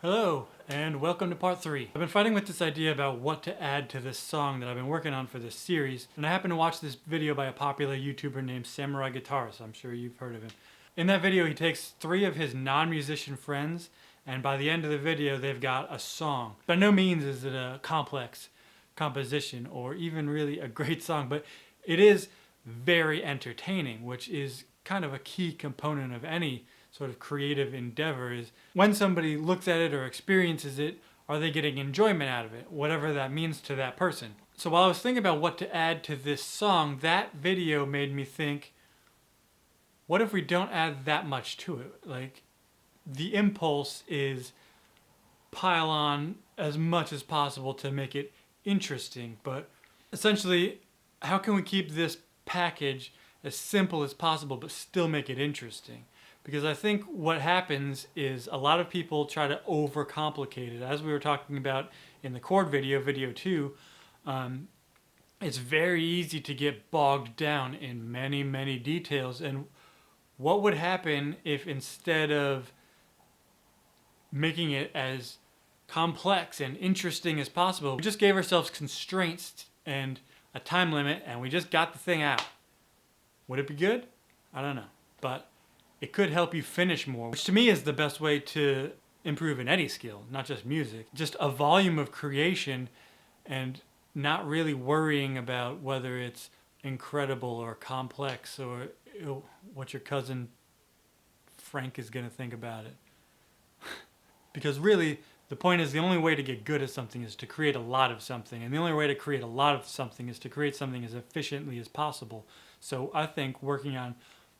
Hello, and welcome to part 3. I've been fighting with this idea about what to add to this song that I've been working on for this series, and I happened to watch this video by a popular YouTuber named Samurai Guitarist. I'm sure you've heard of him. In that video, he takes 3 of his non-musician friends, and by the end of the video, they've got a song. By no means is it a complex composition or even really a great song, but it is very entertaining, which is kind of a key component of any sort of creative endeavor. Is when somebody looks at it or experiences it, are they getting enjoyment out of it, whatever that means to that person. So while I was thinking about what to add to this song, that video made me think, what if we don't add that much to it? Like, the impulse is pile on as much as possible to make it interesting, but essentially, how can we keep this package as simple as possible but still make it interesting? Because I think what happens is a lot of people try to overcomplicate it. As we were talking about in the chord video, video 2, it's very easy to get bogged down in many, many details. And what would happen if instead of making it as complex and interesting as possible, we just gave ourselves constraints and a time limit and we just got the thing out? Would it be good? I don't know. But it could help you finish more, which to me is the best way to improve in any skill, not just music. Just a volume of creation and not really worrying about whether it's incredible or complex or what your cousin Frank is going to think about it. Because really, the point is the only way to get good at something is to create a lot of something. And the only way to create a lot of something is to create something as efficiently as possible. So I think working on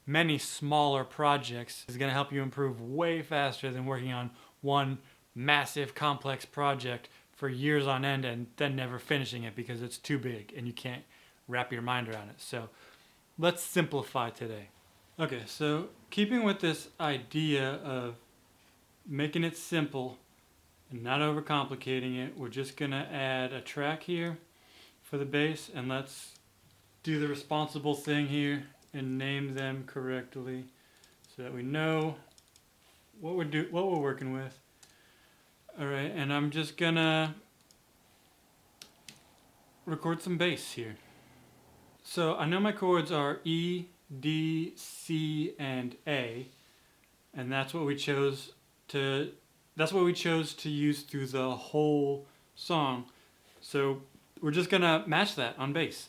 many smaller projects is going to help you improve way faster than working on one massive complex project for years on end and then never finishing it because it's too big and you can't wrap your mind around it. So let's simplify today. Okay, so keeping with this idea of making it simple and not overcomplicating it, we're just going to add a track here for the bass, and let's do the responsible thing here and name them correctly so that we know what we're working with. All right, and I'm just gonna record some bass here. So I know my chords are E, D, C, and A, and that's what we chose to use through the whole song. So we're just gonna match that on bass.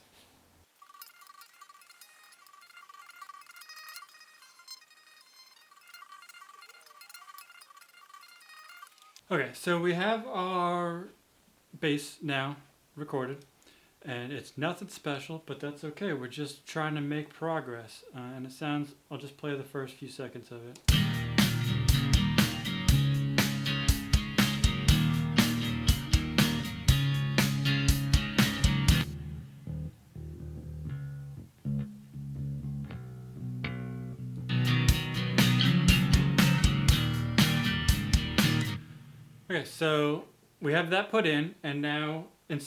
Okay, so we have our bass now recorded, and it's nothing special, but that's okay. We're just trying to make progress, and it sounds, I'll just play the first few seconds of it. Okay, so we have that put in, and now we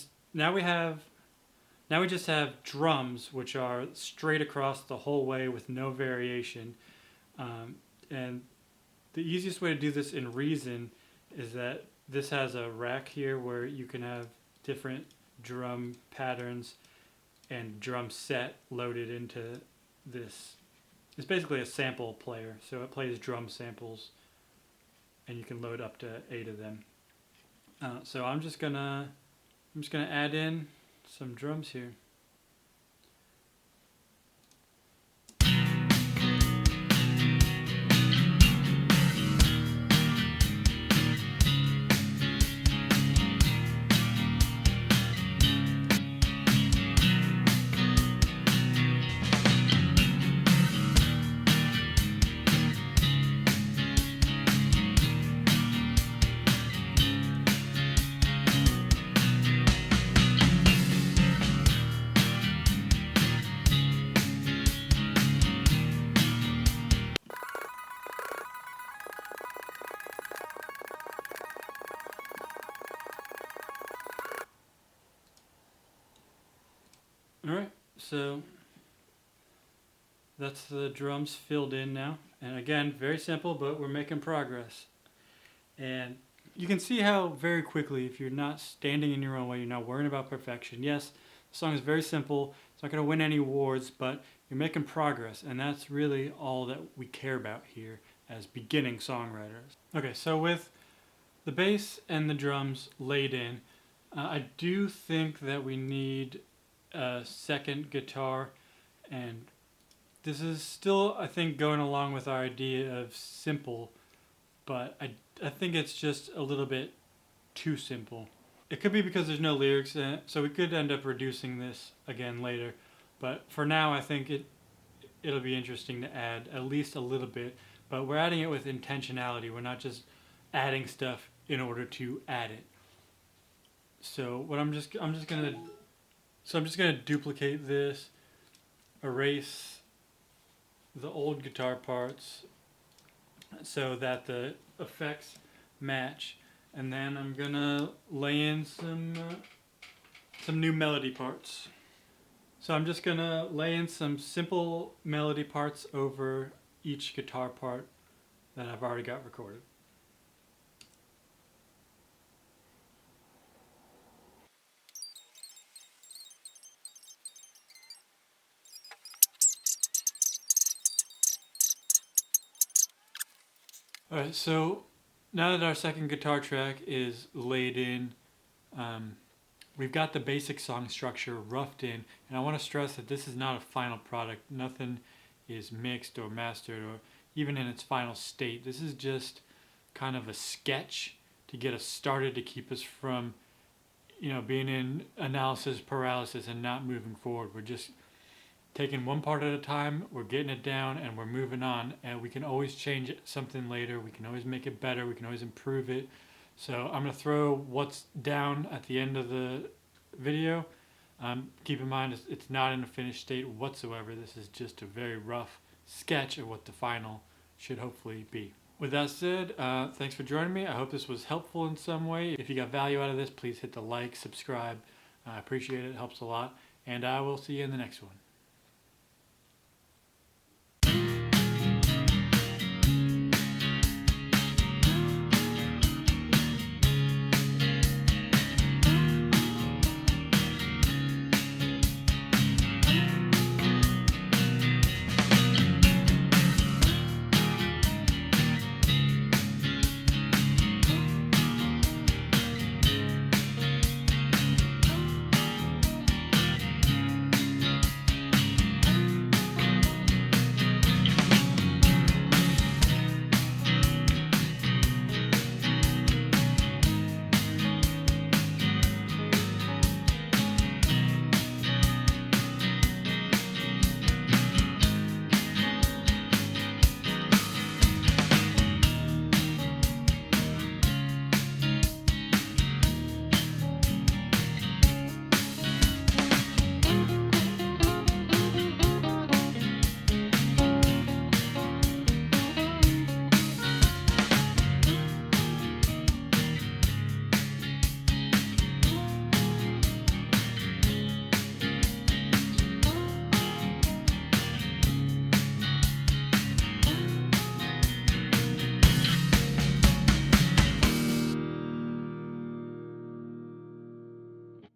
just have drums, which are straight across the whole way with no variation. And the easiest way to do this in Reason is that this has a rack here where you can have different drum patterns and drum set loaded into this. It's basically a sample player, so it plays drum samples, and you can load up to 8 of them. So I'm just gonna add in some drums here. Alright, so that's the drums filled in now. And again, very simple, but we're making progress. And You can see how very quickly, if you're not standing in your own way, you're not worrying about perfection. Yes, the song is very simple. It's not going to win any awards, but you're making progress, and that's really all that we care about here as beginning songwriters. Okay, so with the bass and the drums laid in, I do think that we need a second guitar, and this is still, I think, going along with our idea of simple, but I think it's just a little bit too simple. It could be because there's no lyrics in it, so we could end up reducing this again later. But for now, I think it'll be interesting to add at least a little bit. But we're adding it with intentionality. We're not just adding stuff in order to add it. So what I'm just gonna duplicate this, erase the old guitar parts so that the effects match, and then I'm gonna lay in some new melody parts. So I'm just gonna lay in some simple melody parts over each guitar part that I've already got recorded. Alright, so now that our second guitar track is laid in, we've got the basic song structure roughed in, and I want to stress that this is not a final product. Nothing is mixed or mastered or even in its final state. This is just kind of a sketch to get us started, to keep us from, being in analysis paralysis and not moving forward. We're just taking one part at a time, we're getting it down, and we're moving on. And we can always change something later. We can always make it better. We can always improve it. So I'm going to throw what's down at the end of the video. Keep in mind, it's not in a finished state whatsoever. This is just a very rough sketch of what the final should hopefully be. With that said, thanks for joining me. I hope this was helpful in some way. If you got value out of this, please hit the like, subscribe. I appreciate it. It helps a lot. And I will see you in the next one.